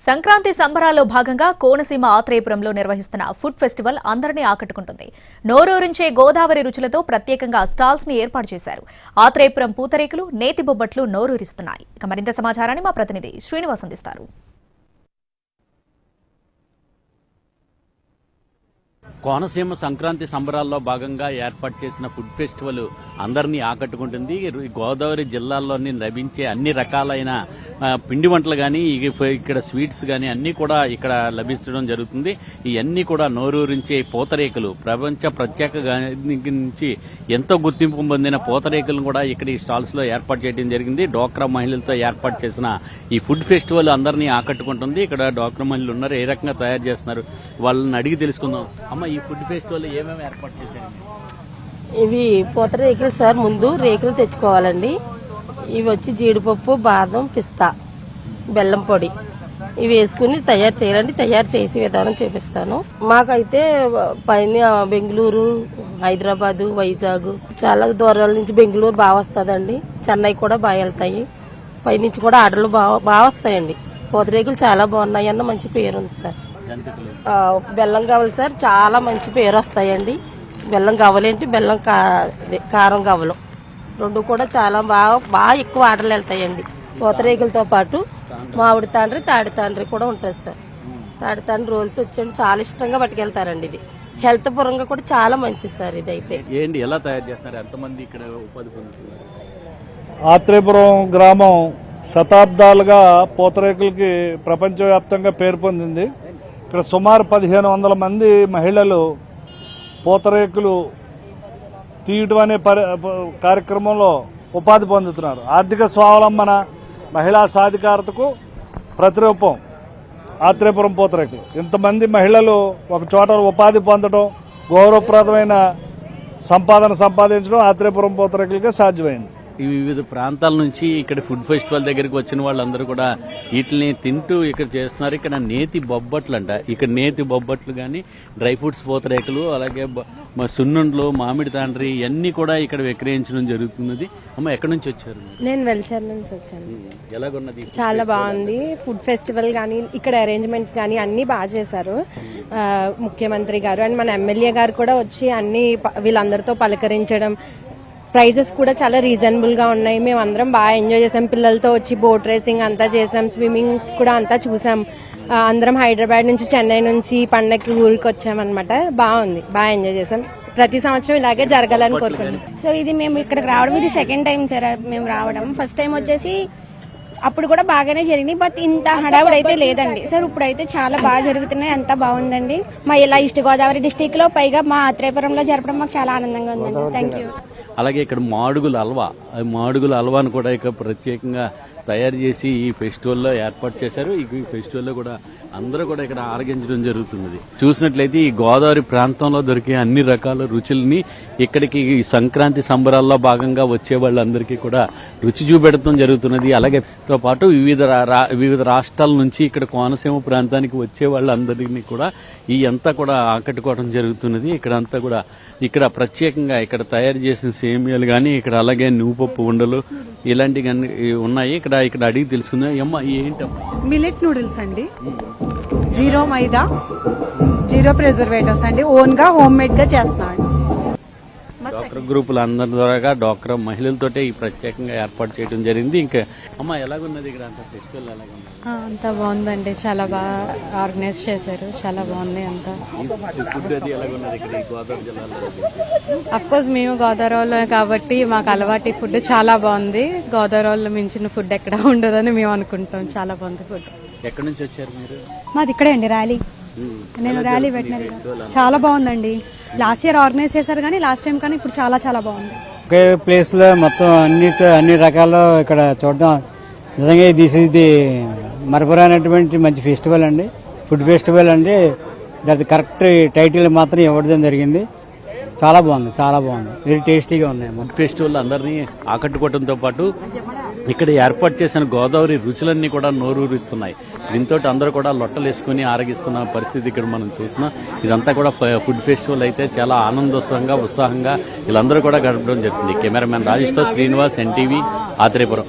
సంక్రాంతి సంబరాల్లో భాగంగా కోనసీమ ఆత్రేయపురంలో నిర్వహిస్తున్న ఫుడ్ ఫెస్టివల్ అందరినీ ఆకట్టుకుంటుంది. నోరూరించే గోదావరి రుచులతో ప్రత్యేకంగా స్టాల్స్ ని ఏర్పాటు చేశారు. ఆత్రేయపురం పూతరేకులు, నేతి బొబ్బట్లు నోరూరిస్తున్నాయి. ఇక మరింత సమాచారాన్ని మా ప్రతినిధి శ్రీనివాస్ అందిస్తారు. కోనసీమ సంక్రాంతి సంబరాల్లో భాగంగా ఏర్పాటు చేసిన ఫుడ్ ఫెస్టివల్ అందరినీ ఆకట్టుకుంటుంది. గోదావరి జిల్లాల్లోని లభించే అన్ని రకాలైన పిండి వంటలు కానీ ఇక్కడ స్వీట్స్ కానీ అన్ని కూడా ఇక్కడ లభించడం జరుగుతుంది. ఇవన్నీ కూడా నోరూరించే పూతరేకులు, ప్రపంచ ప్రత్యేక నుంచి ఎంతో గుర్తింపు పొందిన పూతరేకులను కూడా ఇక్కడ ఈ స్టాల్స్ లో ఏర్పాటు చేయడం జరిగింది. డోక్రా మహిళలతో ఏర్పాటు చేసిన ఈ ఫుడ్ ఫెస్టివల్ అందరినీ ఆకట్టుకుంటుంది. ఇక్కడ డోక్రా మహిళలు ఉన్నారు, ఏ రకంగా తయారు చేస్తున్నారు వాళ్ళని అడిగి తెలుసుకుందాం. అమ్మ, ఈ ఫుడ్ ఫెస్టివల్ ఏమేమి ఏర్పాటు చేశారు? ఇవి పూతరేకులు సార్. ముందు రేకులు తెచ్చుకోవాలండి. ఇవి వచ్చి జీడిపప్పు, బాదం, పిస్తా, బెల్లం పొడి ఇవి వేసుకుని తయారు చేయాలండి. తయారు చేసే విధానం చూపిస్తాను. మాకైతే పైన బెంగళూరు, హైదరాబాదు, వైజాగ్ చాలా దూరాల నుంచి బెంగళూరు బాగా వస్తుందండి. చెన్నై కూడా బాగా వెళ్తాయి. పైనుంచి కూడా ఆర్డర్లు బాగా వస్తాయండి. పూతరేకులు చాలా బాగున్నాయి అన్న మంచి పేరు ఉంది సార్. బెల్లం కావాలి సార్, చాలా మంచి పేరు వస్తాయండి. బెల్లం కావాలేంటి, బెల్లం కారం కావాలి, రెండు కూడా చాలా బాగా ఎక్కువ ఆర్డర్లు వెళ్తాయండి. పూతరేకులతో పాటు మామిడి తాండ్రి, తాడి తాండ్రి కూడా ఉంటుంది సార్. తాడి తాండ్రి రోల్స్ వచ్చండి, చాలా ఇష్టంగా పట్టుకెళ్తారండి. ఇది హెల్త్ పరంగా కూడా చాలా మంచిది సార్. ఇది అయితే ఏంటి, ఎలా తయారు చేస్తారు, ఎంతమంది ఇక్కడ ఉపాధి పొందుతున్నారు? ఆత్రేయపురం గ్రామం శతాబ్దాలుగా పూతరేకులకి ప్రపంచవ్యాప్తంగా పేరు పొందింది. ఇక్కడ సుమారు 1500 మంది మహిళలు పూతరేకులు తీయటం అనే కార్యక్రమంలో ఉపాధి పొందుతున్నారు. ఆర్థిక స్వావలంబన, మహిళా సాధికారతకు ప్రతిరూపం ఆత్రేయపురం పూతరేకులు. ఇంతమంది మహిళలు ఒక చోట ఉపాధి పొందడం, గౌరవప్రదమైన సంపాదన సంపాదించడం ఆత్రేయపురం పూతరేకులకే సాధ్యమైంది. వివిధ ప్రాంతాల నుంచి ఇక్కడ ఫుడ్ ఫెస్టివల్ దగ్గరికి వచ్చిన వాళ్ళందరూ కూడా వీటిని తింటూ ఇక్కడ చేస్తున్నారు. ఇక్కడ నేతి బొబ్బట్లు అంట. ఇక్కడ నేతి బొబ్బట్లు కానీ, డ్రై ఫ్రూట్స్ పూతరేకులు, అలాగే సున్నుండ్లు, మామిడి తాండ్రి ఇవన్నీ కూడా ఇక్కడ విక్రయించడం జరుగుతున్నది. అమ్మ, ఎక్కడి నుంచి వచ్చారు? నేను వెల్చర్ నుంచి వచ్చాను. ఎలాగున్నది? చాలా బాగుంది. ఫుడ్ ఫెస్టివల్ కానీ ఇక్కడ అరేంజ్మెంట్స్ కానీ అన్ని బాగా చేశారు. ముఖ్యమంత్రి గారు అండ్ మన ఎమ్మెల్యే గారు కూడా వచ్చి అన్ని వీళ్ళందరితో పలకరించడం, ప్రైజెస్ కూడా చాలా రీజనబుల్ గా ఉన్నాయి. మేము అందరం బాగా ఎంజాయ్ చేసాం. పిల్లలతో వచ్చి బోట్ రేసింగ్ అంతా చేసాం, స్విమ్మింగ్ కూడా అంతా చూసాం. అందరం హైదరాబాద్ నుంచి, చెన్నై నుంచి పండగకి ఊరికి వచ్చామన్నమాట. బాగుంది, బాగా ఎంజాయ్ చేసాం. ప్రతి సంవత్సరం ఇలాగే జరగాలని కోరుకుంటున్నాం. సో ఇది మేము ఇక్కడికి రావడం ఇది సెకండ్ టైం సార్ మేము రావడం. ఫస్ట్ టైం వచ్చేసి అప్పుడు కూడా బాగానే జరిగినాయి, బట్ ఇంత హడావుడి అయితే లేదండి సార్. ఇప్పుడైతే చాలా బాగా జరుగుతున్నాయి, అంతా బాగుందండి. మా ఇలా ఈస్ట్ గోదావరి డిస్టిక్ లో పైగా మా ఆత్రేయపురంలో జరపడం మాకు చాలా ఆనందంగా ఉందండి. Thank you. అలాగే ఇక్కడ మాడుగుల హల్వాను కూడా ఇక ప్రత్యేకంగా తయారు చేసి ఈ ఫెస్టివల్లో ఏర్పాటు చేశారు. ఈ ఫెస్టివల్లో కూడా అందరూ కూడా ఇక్కడ ఆరగించడం జరుగుతున్నది. చూసినట్లయితే ఈ గోదావరి ప్రాంతంలో దొరికే అన్ని రకాల రుచుల్ని ఇక్కడికి ఈ సంక్రాంతి సంబరాల్లో భాగంగా వచ్చే వాళ్ళందరికీ కూడా రుచి చూపెడతాం జరుగుతున్నది. అలాగే తో పాటు వివిధ రాష్ట్రాల నుంచి ఇక్కడ కోనసీమ ప్రాంతానికి వచ్చే వాళ్ళందరినీ కూడా ఈ అంతా కూడా ఆకట్టుకోవడం జరుగుతున్నది. ఇక్కడ ప్రత్యేకంగా ఇక్కడ తయారు చేసిన సేమియాలు కానీ, ఇక్కడ అలాగే నువ్వుపప్పు ఉండలు ఇలాంటివి ఉన్నాయి. ఇక్కడ అడిగి తెలుసుకుందాం. అమ్మ, ఏంటమ్మా? మిల్లెట్ నూడిల్స్ అండి, జీరో మైదా, జీరో ప్రిజర్వేటివ్స్ అండి. ఓన్ గా హోమ్ మేడ్ గా చేస్తున్నాం. డాక్టర్ గ్రూపుల అందరి ద్వారా డాక్టర్ మహిళలతోటే ఈ ప్రత్యేకంగా ఏర్పాటు చేయడం జరిగింది. ఇంకా అమ్మ, ఎలాగున్నది ఇక్కడ అంత ఫెస్టివల్? ఎలాగున్నది? అంతా బాగుందండి, చాలా బాగా ఆర్గనైజ్ చేశారు, చాలా బాగుంది అంతా. ఫుడ్ అది ఎలాగున్నది ఇక్కడ ఈ గోదావరి జిల్లాలో? అఫ్ కోర్స్ మేము గోదావరిలో కాబట్టి మాకు అలవాటి ఫుడ్ చాలా బాగుంది. గోదావరిలో మించిన ఫుడ్ ఎక్కడ ఉండదని మేము అనుకుంటాం. చాలా బాగుంది ఫుడ్. ఎక్కడి నుంచి వచ్చారు మీరు? మాది ఇక్కడే అండి, ర్యాలీ. నేను ర్యాలీ వెటనరీ. చాలా బాగుందండి. లాస్ట్ ఇయర్ ఆర్గనైజ్ చేశారు కానీ లాస్ట్ టైం కానీ ఇప్పుడు చాలా చాలా బాగుంది. ఒకే ప్లేస్ లో మొత్తం అన్ని రకాల ఇక్కడ చూడడం నిజంగా ఇది మరపురానటువంటి మంచి ఫెస్టివల్ అండి. ఫుడ్ ఫెస్టివల్ అండి. దాని కరెక్ట్ టైటిల్ మాత్రం ఇవ్వడం జరిగింది. చాలా బాగుంది, చాలా బాగుంది. వెరీ టేస్టీగా ఉన్నాయి. ఫుడ్ ఫెస్టివల్ అందరినీ ఆకట్టుకోవడంతో పాటు ఇక్కడ ఏర్పాటు చేసిన గోదావరి రుచులన్నీ కూడా నోరూరిస్తున్నాయి. దీంతో అందరూ కూడా లొట్టలేసుకుని ఆరగిస్తున్న పరిస్థితి ఇక్కడ మనం చూస్తున్నాం. ఇదంతా కూడా ఫుడ్ ఫెస్టివల్ అయితే చాలా ఆనందోత్సవంగా, ఉత్సాహంగా వీళ్ళందరూ కూడా గడపడం జరుగుతుంది. కెమెరామెన్ రాజేష్తో శ్రీనివాస్, ఎన్టీవీ, ఆత్రేయపురం.